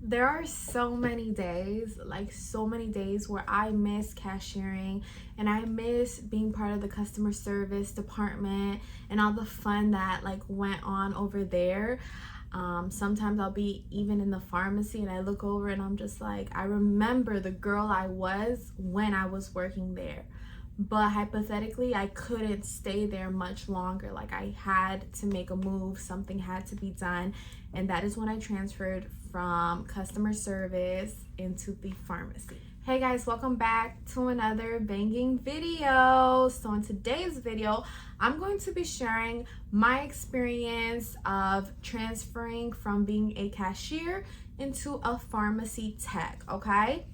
There are so many days, like so many days where I miss cashiering and I miss being part of the customer service department and all the fun that like went on over there. Sometimes I'll be even in the pharmacy and I look over and I'm just like, I remember the girl I was when I was working there. But hypothetically, I couldn't stay there much longer. Like I had to make a move, something had to be done. And that is when I transferred from customer service into the pharmacy. Hey guys, welcome back to another banging video. So in today's video, I'm going to be sharing my experience of transferring from being a cashier into a pharmacy tech, okay?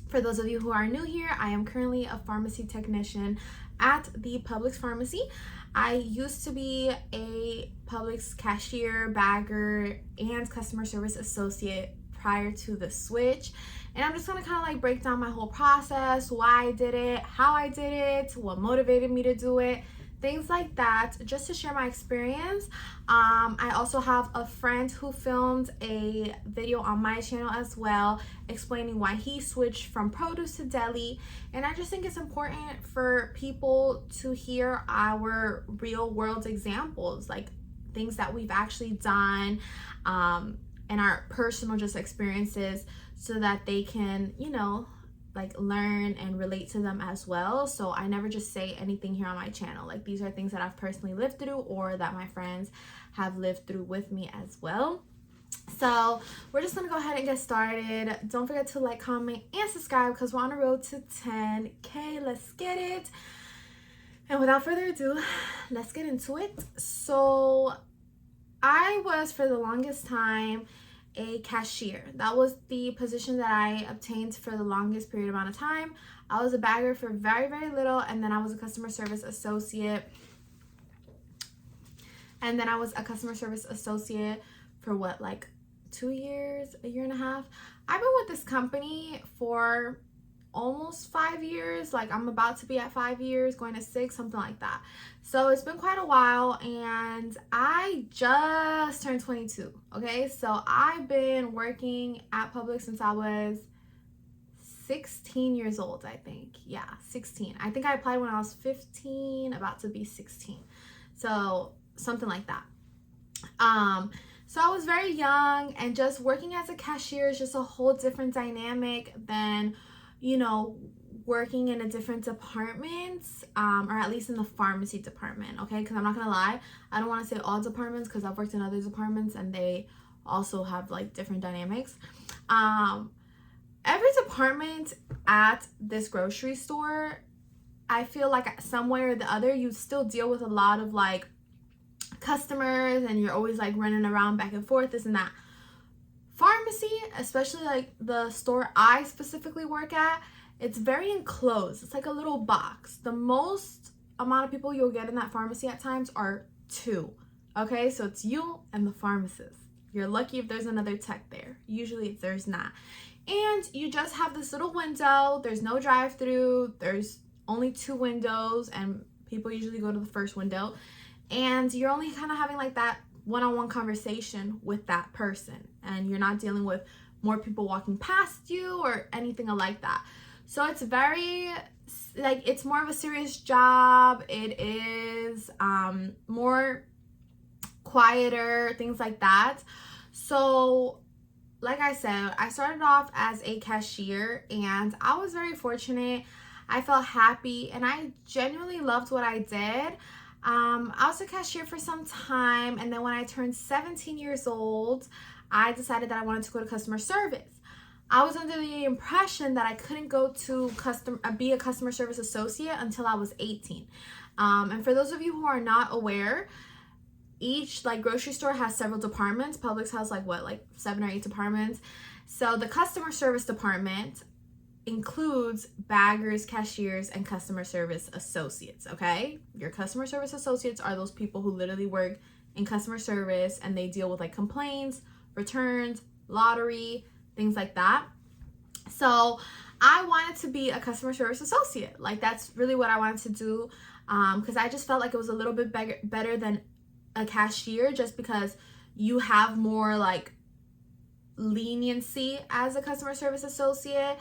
For those of you who are new here, I am currently a pharmacy technician at the Publix pharmacy. I used to be a Publix cashier, bagger, and customer service associate prior to the switch. And I'm just gonna kind of like break down my whole process, why I did it, how I did it, what motivated me to do it, things like that, just to share my experience. I also have a friend who filmed a video on my channel as well, explaining why he switched from produce to deli. And I just think it's important for people to hear our real world examples, like things that we've actually done, and our personal just experiences, so that they can, like learn and relate to them as well. So I never just say anything here on my channel. Like these are things that I've personally lived through or that my friends have lived through with me as well. So we're just gonna go ahead and get started. Don't forget to like, comment, and subscribe because we're on the road to 10K. Let's get it. And without further ado, let's get into it. So I was, for the longest time, a cashier. That was the position that I obtained for the longest period amount of time. I was a bagger for very, very little, and then I was a customer service associate. And then I was a customer service associate for what, like 2 years, a year and a half. I've been with this company for almost 5 years. Like I'm about to be at 5 years, going to 6, something like that. So it's been quite a while, and I just turned 22. Okay, so I've been working at Publix since I was 16 years old, I think. Yeah, 16. I think I applied when I was 15, about to be 16. So something like that. So I was very young, and just working as a cashier is just a whole different dynamic than, working in a different department, or at least in the pharmacy department, okay? Because I'm not gonna lie, I don't want to say all departments because I've worked in other departments and they also have like different dynamics. Every department at this grocery store, I feel like some way or the other, you still deal with a lot of like customers, and you're always like running around back and forth, this and that. Pharmacy, especially like the store I specifically work at, it's very enclosed. It's like a little box. The most amount of people you'll get in that pharmacy at times are 2. Okay, so it's you and the pharmacist. You're lucky if there's another tech there. Usually there's not. And you just have this little window. There's no drive-through. There's only 2 windows, and people usually go to the first window. And you're only kind of having like that one-on-one conversation with that person, and you're not dealing with more people walking past you or anything like that. So it's very, like, it's more of a serious job. It is more quieter, things like that. So like I said, I started off as a cashier, and I was very fortunate. I felt happy, and I genuinely loved what I did. I was a cashier for some time, and then when I turned 17 years old, I decided that I wanted to go to customer service. I was under the impression that I couldn't go to be a customer service associate until I was 18. And for those of you who are not aware, each like grocery store has several departments. Publix has like 7 or 8 departments. So the customer service department includes baggers, cashiers, and customer service associates, okay? Your customer service associates are those people who literally work in customer service, and they deal with like complaints, returns, lottery, things like that. So I wanted to be a customer service associate. Like that's really what I wanted to do, because I just felt like it was a little bit better than a cashier, just because you have more like leniency as a customer service associate,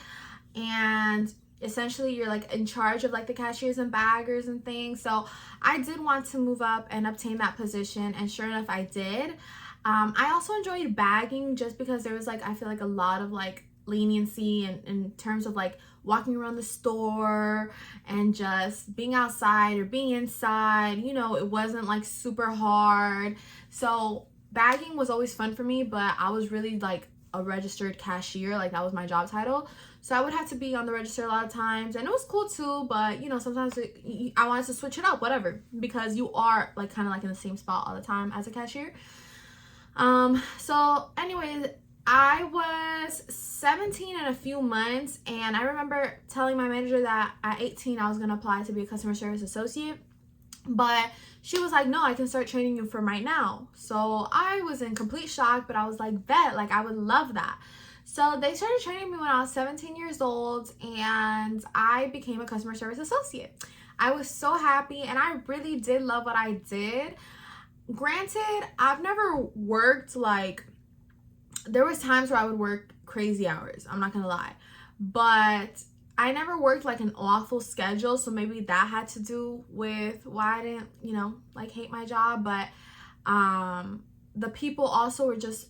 and essentially you're like in charge of like the cashiers and baggers and things. So I did want to move up and obtain that position, and sure enough I did. I also enjoyed bagging just because there was like, I feel like a lot of like leniency in terms of like walking around the store and just being outside or being inside. You know, it wasn't like super hard. So bagging was always fun for me, but I was really like a registered cashier. Like that was my job title. So I would have to be on the register a lot of times, and it was cool too, but you know, sometimes I wanted to switch it up, whatever, because you are like kind of like in the same spot all the time as a cashier. So anyways, I was 17 in a few months, and I remember telling my manager that at 18 I was going to apply to be a customer service associate, but she was like, no, I can start training you from right now. So I was in complete shock, but I was like, bet, like I would love that. So they started training me when I was 17 years old, and I became a customer service associate. I was so happy, and I really did love what I did. Granted, I've never worked like, there was times where I would work crazy hours, I'm not gonna lie, but I never worked like an awful schedule, so maybe that had to do with why I didn't, you know, like hate my job. But the people also were just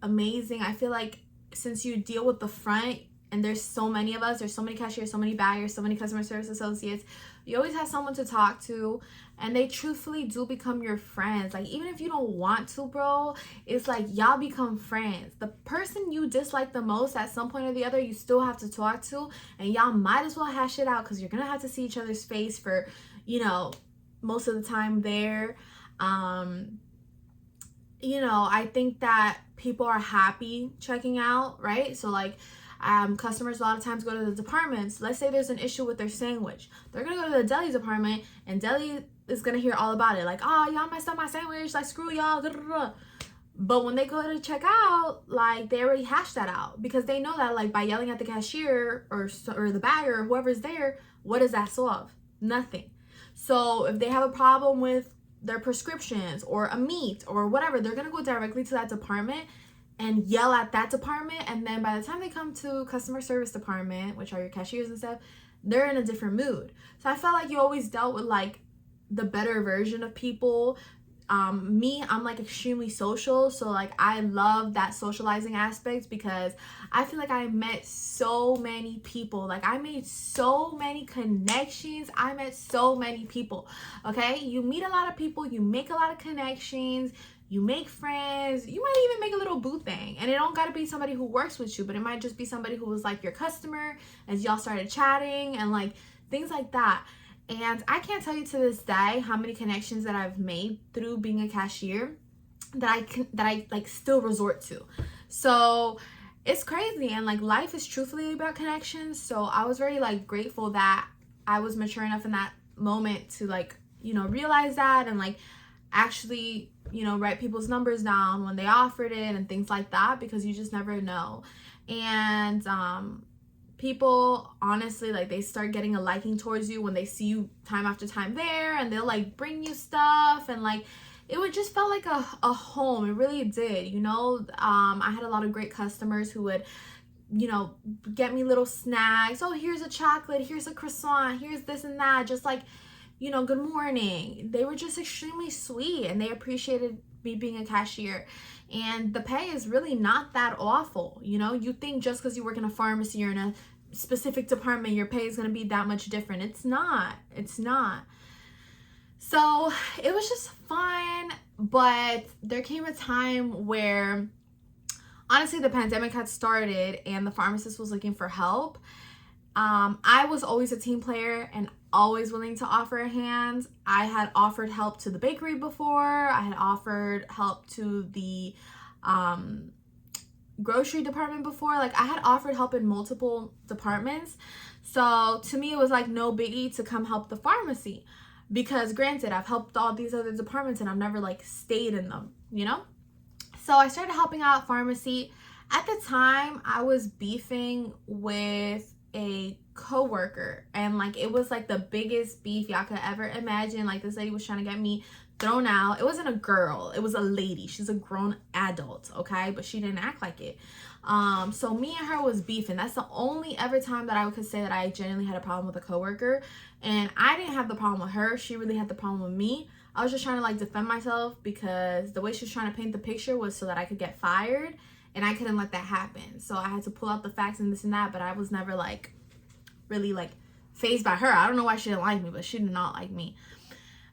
amazing. I feel like since you deal with the front, and there's so many of us, there's so many cashiers, so many baggers, so many customer service associates, you always have someone to talk to, and they truthfully do become your friends. Like even if you don't want to, bro, it's like y'all become friends. The person you dislike the most at some point or the other, you still have to talk to, and y'all might as well hash it out, because you're gonna have to see each other's face for, you know, most of the time there. You know, I think that people are happy checking out, right? So like customers a lot of times go to the departments. Let's say there's an issue with their sandwich. They're gonna go to the deli department, and deli is gonna hear all about it. Like, oh, y'all messed up my sandwich, like screw y'all. Da, da, da. But when they go to check out, like they already hashed that out, because they know that like by yelling at the cashier or the bagger or whoever's there, what does that solve? Nothing. So if they have a problem with their prescriptions or a meat or whatever, they're gonna go directly to that department and yell at that department, and then by the time they come to customer service department, which are your cashiers and stuff, they're in a different mood. So I felt like you always dealt with like the better version of people. Me, I'm like extremely social, so like I love that socializing aspect, because I feel like I met so many people. Like I made so many connections, I met so many people. Okay, you meet a lot of people, you make a lot of connections, you make friends, you might even make a little boo thing, and it don't gotta be somebody who works with you, but it might just be somebody who was like your customer as y'all started chatting and like things like that. And I can't tell you to this day how many connections that I've made through being a cashier that I like still resort to. So it's crazy, and like life is truthfully about connections. So I was very like grateful that I was mature enough in that moment to like, you know, realize that, and like actually, you know, write people's numbers down when they offered it and things like that, because you just never know. And people honestly, like they start getting a liking towards you when they see you time after time there, and they'll like bring you stuff, and like it would just felt like a home. It really did, you know. I had a lot of great customers who would, you know, get me little snacks. Oh, here's a chocolate, here's a croissant, here's this and that, just like, you know, good morning. They were just extremely sweet, and they appreciated me being a cashier. And the pay is really not that awful. You know, you think just because you work in a pharmacy or in a specific department, your pay is going to be that much different. It's not. It's not. So it was just fun. But there came a time where, honestly, the pandemic had started and the pharmacist was looking for help. I was always a team player and always willing to offer a hand. I had offered help to the bakery before. I had offered help to the grocery department before. Like I had offered help in multiple departments. So to me, it was like no biggie to come help the pharmacy, because granted, I've helped all these other departments and I've never like stayed in them, you know? So I started helping out pharmacy. At the time, I was beefing with a coworker, and like it was like the biggest beef y'all could ever imagine. Like this lady was trying to get me thrown out. It wasn't a girl, it was a lady. She's a grown adult, okay, but she didn't act like it. So me and her was beefing. That's the only ever time that I could say that I genuinely had a problem with a coworker, and I didn't have the problem with her. She really had the problem with me. I was just trying to like defend myself, because the way she was trying to paint the picture was so that I could get fired, and I couldn't let that happen. So I had to pull out the facts and this and that, but I was never like really like fazed by her. I don't know why she didn't like me, but she did not like me.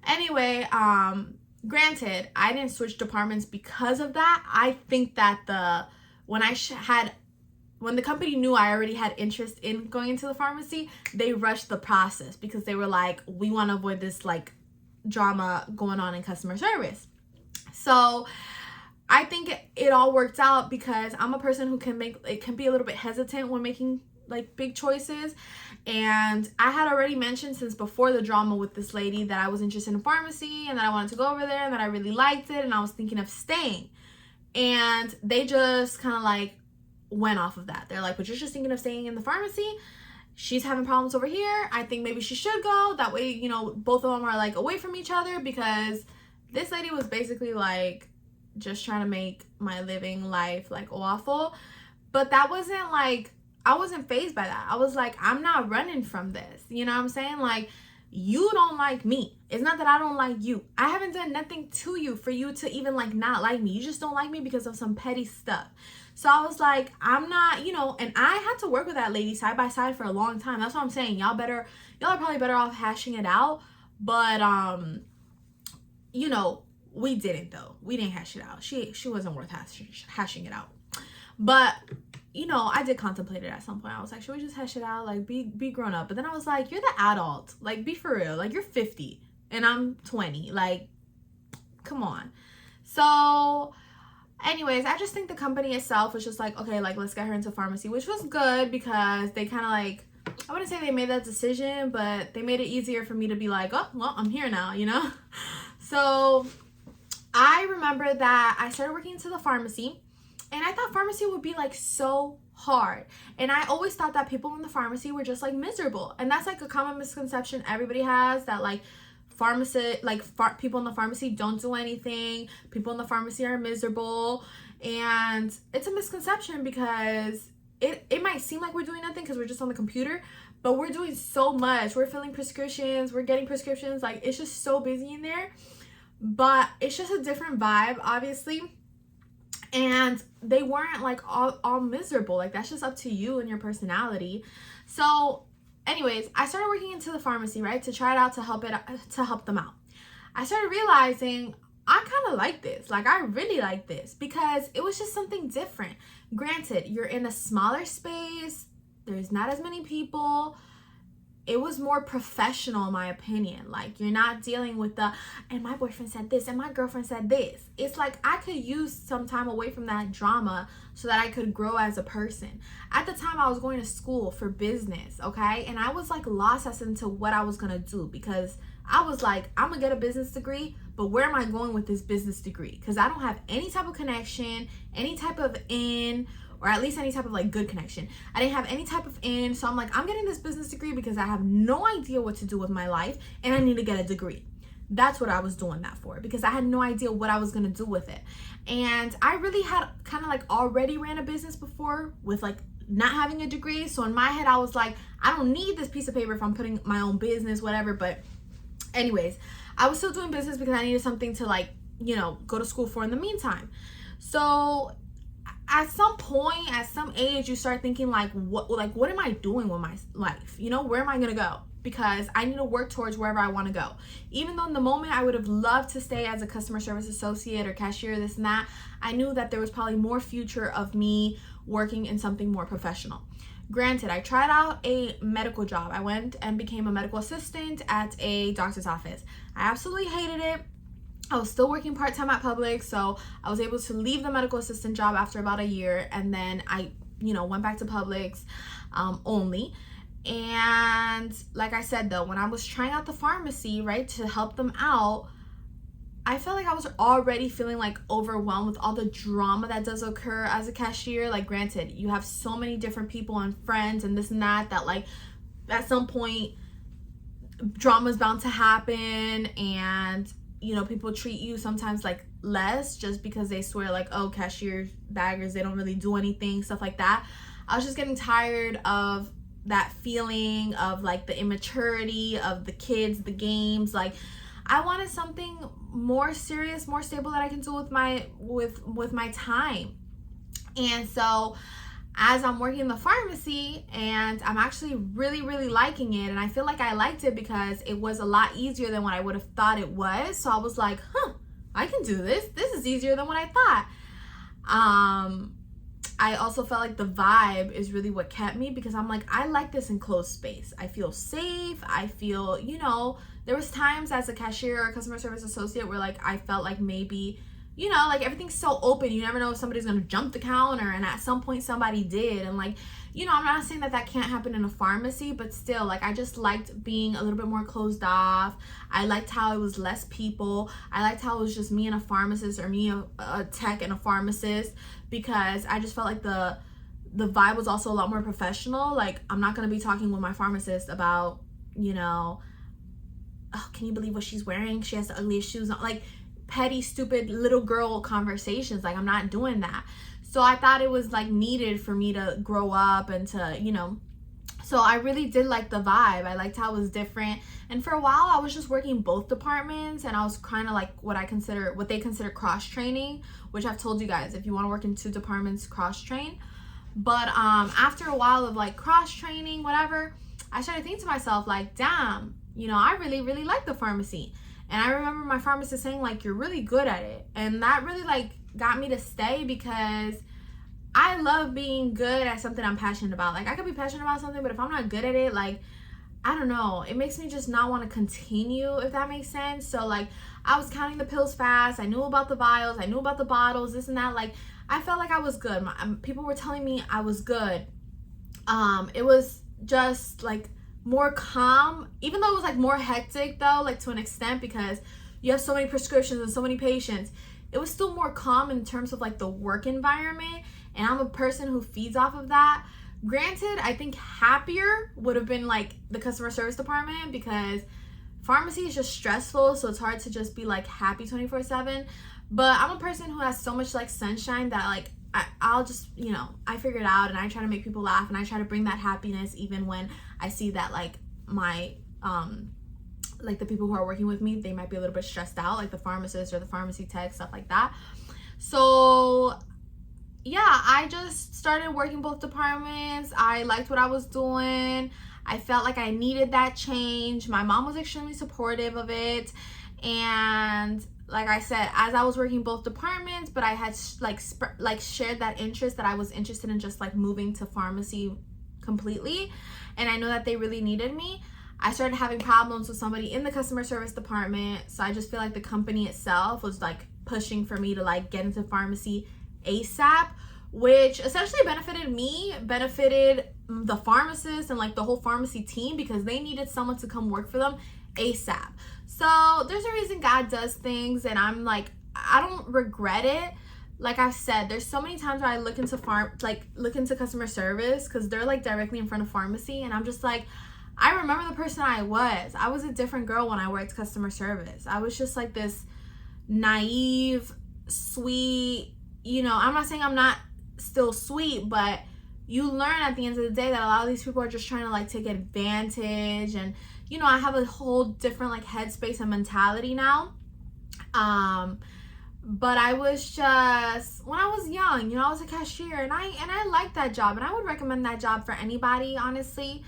Anyway, granted, I didn't switch departments because of that. I think that when the company knew I already had interest in going into the pharmacy, they rushed the process, because they were like, we want to avoid this like drama going on in customer service. So I think it all worked out, because I'm a person who can be a little bit hesitant when making like big choices. And I had already mentioned since before the drama with this lady that I was interested in pharmacy, and that I wanted to go over there, and that I really liked it, and I was thinking of staying. And they just kind of like went off of that. They're like, Patricia's thinking of staying in the pharmacy. She's having problems over here. I think maybe she should go. That way, you know, both of them are like away from each other, because this lady was basically like just trying to make my living life like awful. But that wasn't like, I wasn't fazed by that. I was like, I'm not running from this. You know what I'm saying? Like, you don't like me. It's not that I don't like you. I haven't done nothing to you for you to even like not like me. You just don't like me because of some petty stuff. So I was like, I'm not, you know, and I had to work with that lady side by side for a long time. That's what I'm saying. Y'all are probably better off hashing it out. But you know, we didn't though. We didn't hash it out. She wasn't worth hashing it out. But you know, I did contemplate it at some point. I was like, should we just hash it out? Like, be grown up. But then I was like, you're the adult. Like, be for real. Like, you're 50 and I'm 20. Like, come on. So, anyways, I just think the company itself was just like, okay, like, let's get her into pharmacy, which was good, because they kind of like, I wouldn't say they made that decision, but they made it easier for me to be like, oh, well, I'm here now, you know? So, I remember that I started working into the pharmacy. And I thought pharmacy would be like so hard. And I always thought that people in the pharmacy were just like miserable. And that's like a common misconception everybody has, that like people in the pharmacy don't do anything. People in the pharmacy are miserable. And it's a misconception, because it might seem like we're doing nothing because we're just on the computer, but we're doing so much. We're filling prescriptions, we're getting prescriptions. Like, it's just so busy in there. But it's just a different vibe, obviously. And they weren't like all miserable. Like, that's just up to you and your personality. So anyways, I started working into the pharmacy, right, to try it out, to help them out. I started realizing I kind of like this. Like, I really like this, because it was just something different. Granted, you're in a smaller space. There's not as many people. It was more professional, in my opinion. Like, you're not dealing with and my boyfriend said this and my girlfriend said this. It's like I could use some time away from that drama so that I could grow as a person. At the time, I was going to school for business, okay? And I was like lost as into what I was going to do, because I was like, I'm going to get a business degree, but where am I going with this business degree? Because I don't have any type of connection, any type of or at least any type of like good connection. I didn't have any type of so I'm like, I'm getting this business degree because I have no idea what to do with my life, and I need to get a degree. That's what I was doing that for, because I had no idea what I was gonna do with it. And I really had kind of like already ran a business before with like not having a degree. So in my head, I was like, I don't need this piece of paper if I'm putting my own business, whatever. But anyways, I was still doing business because I needed something to like, you know, go to school for in the meantime. So at some point, at some age, you start thinking like, what am I doing with my life? You know, where am I gonna go? Because I need to work towards wherever I want to go. Even though in the moment I would have loved to stay as a customer service associate or cashier, this and that, I knew that there was probably more future of me working in something more professional. Granted, I tried out a medical job. I went and became a medical assistant at a doctor's office. I absolutely hated it. I was still working part-time at PUBLIX, so I was able to leave the medical assistant job after about a year, and then I, you know, went back to PUBLIX only. And like I said, though, when I was trying out the pharmacy, right, to help them out, I felt like I was already feeling like overwhelmed with all the drama that does occur as a cashier. Like, granted, you have so many different people and friends and this and that, that like at some point drama is bound to happen. And you know, people treat you sometimes like less just because they swear like, oh, cashiers, baggers, they don't really do anything, stuff like that. I was just getting tired of that feeling of like the immaturity of the kids, the games. Like, I wanted something more serious, more stable that I can do with my time. And so as I'm working in the pharmacy, and I'm actually really liking it, and I feel like I liked it because it was a lot easier than what I would have thought it was. So I was like, I can do this. This is easier than what I thought. I also felt like the vibe is really what kept me, because I'm like, I like this enclosed space. I feel safe. I feel, you know, there was times as a cashier or customer service associate where like I felt like maybe, you know, like everything's so open. You never know if somebody's going to jump the counter, and at some point somebody did. And like, you know, I'm not saying that that can't happen in a pharmacy, but still, like, I just liked being a little bit more closed off. I liked how it was less people. I liked how it was just me and a pharmacist, or me, a tech and a pharmacist, because I just felt like the vibe was also a lot more professional. Like, I'm not going to be talking with my pharmacist about, you know, oh, can you believe what she's wearing? She has the ugliest shoes on. Like, petty, stupid little girl conversations. Like, I'm not doing that. So I thought it was like needed for me to grow up and to, you know, so I really did like the vibe. I liked how it was different. And for a while I was just working both departments, and I was kind of like what they consider cross training, which I've told you guys, if you want to work in 2 departments, cross train. But after a while of like cross training, whatever, I started thinking to myself like, damn, you know, I really like the pharmacy. And I remember my pharmacist saying like, you're really good at it. And that really like got me to stay, because I love being good at something I'm passionate about. Like, I could be passionate about something, but if I'm not good at it, like, I don't know, it makes me just not want to continue, if that makes sense. So like, I was counting the pills fast. I knew about the vials. I knew about the bottles, this and that. Like, I felt like I was good. People were telling me I was good. It was just like more calm, even though it was like more hectic though, like to an extent, because you have so many prescriptions and so many patients. It was still more calm in terms of like the work environment, and I'm a person who feeds off of that. Granted, I think happier would have been like the customer service department, because pharmacy is just stressful, so it's hard to just be like happy 24/7. But I'm a person who has so much like sunshine that like I'll just, you know, I figure it out, and I try to make people laugh, and I try to bring that happiness even when I see that like my like the people who are working with me, they might be a little bit stressed out, like the pharmacist or the pharmacy tech, stuff like that. So yeah, I just started working both departments. I liked what I was doing. I felt like I needed that change. My mom was extremely supportive of it. And like I said, as I was working both departments, but I had like shared that interest that I was interested in just like moving to pharmacy completely. And I know that they really needed me. I started having problems with somebody in the customer service department. So I just feel like the company itself was like pushing for me to like get into pharmacy ASAP, which essentially benefited me, benefited the pharmacist and like the whole pharmacy team, because they needed someone to come work for them ASAP. So there's a reason God does things, and I'm like, I don't regret it. Like I've said, there's so many times where I look into customer service, because they're like directly in front of pharmacy, and I'm just like, I remember the person I was. I was a different girl when I worked customer service. I was just like this naive, sweet, you know, I'm not saying I'm not still sweet, but you learn at the end of the day that a lot of these people are just trying to like take advantage. And, you know, I have a whole different like headspace and mentality now. But I was just, when I was young, you know, I was a cashier, and I liked that job, and I would recommend that job for anybody, honestly.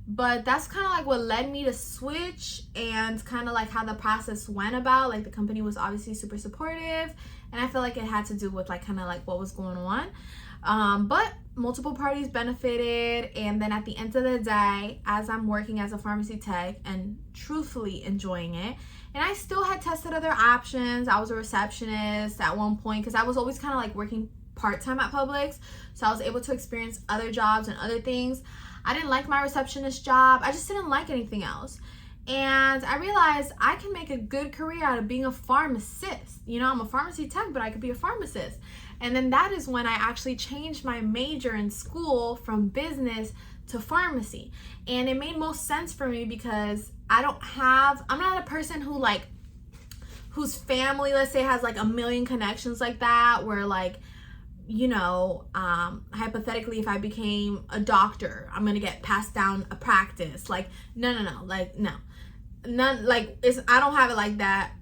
But that's kind of like what led me to switch, and kind of like how the process went about. Like, the company was obviously super supportive, and I feel like it had to do with like kind of like what was going on. But multiple parties benefited. And then at the end of the day, as I'm working as a pharmacy tech and truthfully enjoying it, and I still had tested other options. I was a receptionist at one point, because I was always kind of like working part-time at Publix, so I was able to experience other jobs and other things. I didn't like my receptionist job. I just didn't like anything else. And I realized I can make a good career out of being a pharmacist. You know, I'm a pharmacy tech, but I could be a pharmacist. And then that is when I actually changed my major in school from business to pharmacy. And it made most sense for me, because I'm not a person who whose family, let's say, has like a million connections like that, where like, you know, hypothetically, if I became a doctor, I'm gonna get passed down a practice. Like, no, like, no, none, like, I don't have it like that.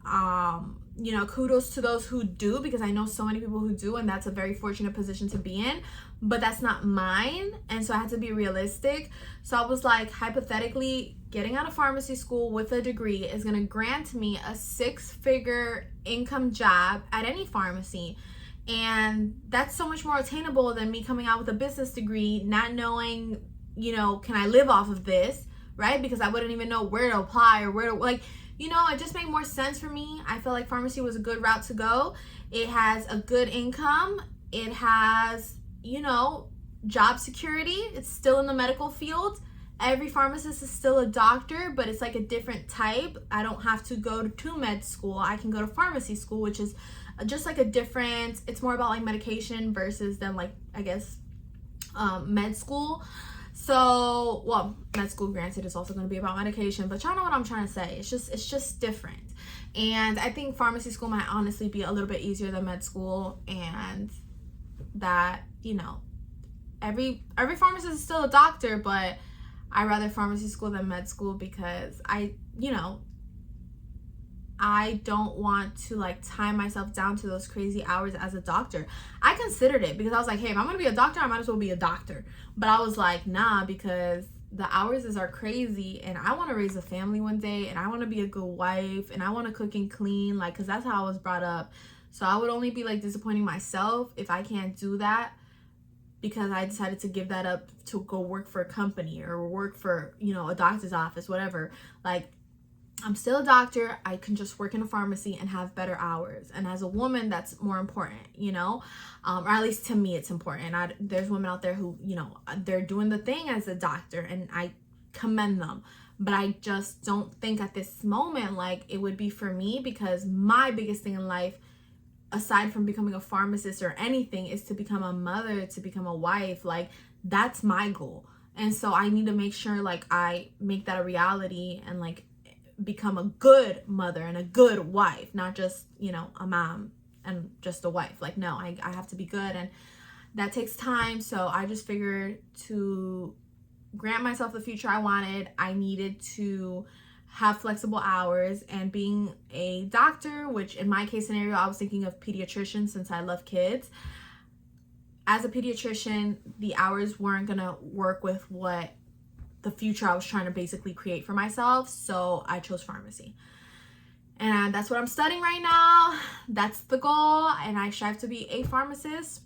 You know, kudos to those who do, because I know so many people who do, and that's a very fortunate position to be in, but that's not mine. And so I had to be realistic. So I was like, hypothetically, getting out of pharmacy school with a degree is going to grant me a 6-figure income job at any pharmacy. And that's so much more attainable than me coming out with a business degree, not knowing, you know, can I live off of this, right? Because I wouldn't even know where to apply or where to, like, you know, it just made more sense for me. I feel like pharmacy was a good route to go. It has a good income. It has, you know, job security. It's still in the medical field. Every pharmacist is still a doctor, but it's like a different type. I don't have to go to med school. I can go to pharmacy school, which is just like a different, it's more about like medication versus then like, I guess, med school. So, well, med school, granted, is also going to be about medication, but y'all know what I'm trying to say. It's just different. And I think pharmacy school might honestly be a little bit easier than med school, and that, you know, every pharmacist is still a doctor, but I rather pharmacy school than med school, because I don't want to like tie myself down to those crazy hours as a doctor. I considered it because I was like, hey, if I'm gonna be a doctor, I might as well be a doctor. But I was like, nah, because the hours are crazy, and I want to raise a family one day, and I want to be a good wife, and I want to cook and clean, like, because that's how I was brought up. So I would only be like disappointing myself if I can't do that, because I decided to give that up to go work for a company or work for, you know, a doctor's office, whatever. Like, I'm still a doctor. I can just work in a pharmacy and have better hours. And as a woman, that's more important, you know, or at least to me, it's important. There's women out there who, you know, they're doing the thing as a doctor, and I commend them. But I just don't think at this moment like it would be for me, because my biggest thing in life, aside from becoming a pharmacist or anything, is to become a mother, to become a wife. Like, that's my goal. And so I need to make sure like I make that a reality and like become a good mother and a good wife, not just, you know, a mom and just a wife. Like, no, I have to be good, and that takes time. So I just figured to grant myself the future I wanted, I needed to have flexible hours. And being a doctor, which in my case scenario, I was thinking of pediatrician since I love kids. As a pediatrician, the hours weren't gonna work with what the future I was trying to basically create for myself. So I chose pharmacy. And that's what I'm studying right now. That's the goal. And I strive to be a pharmacist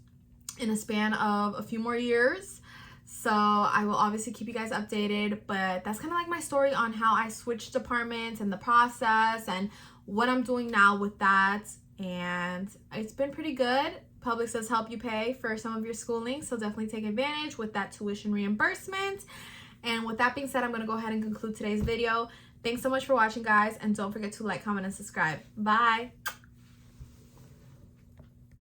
in a span of a few more years. So I will obviously keep you guys updated, but that's kind of like my story on how I switched departments and the process and what I'm doing now with that. And it's been pretty good. Publix does help you pay for some of your schooling, so definitely take advantage with that tuition reimbursement. And with that being said, I'm going to go ahead and conclude today's video. Thanks so much for watching, guys, and don't forget to like, comment, and subscribe. Bye!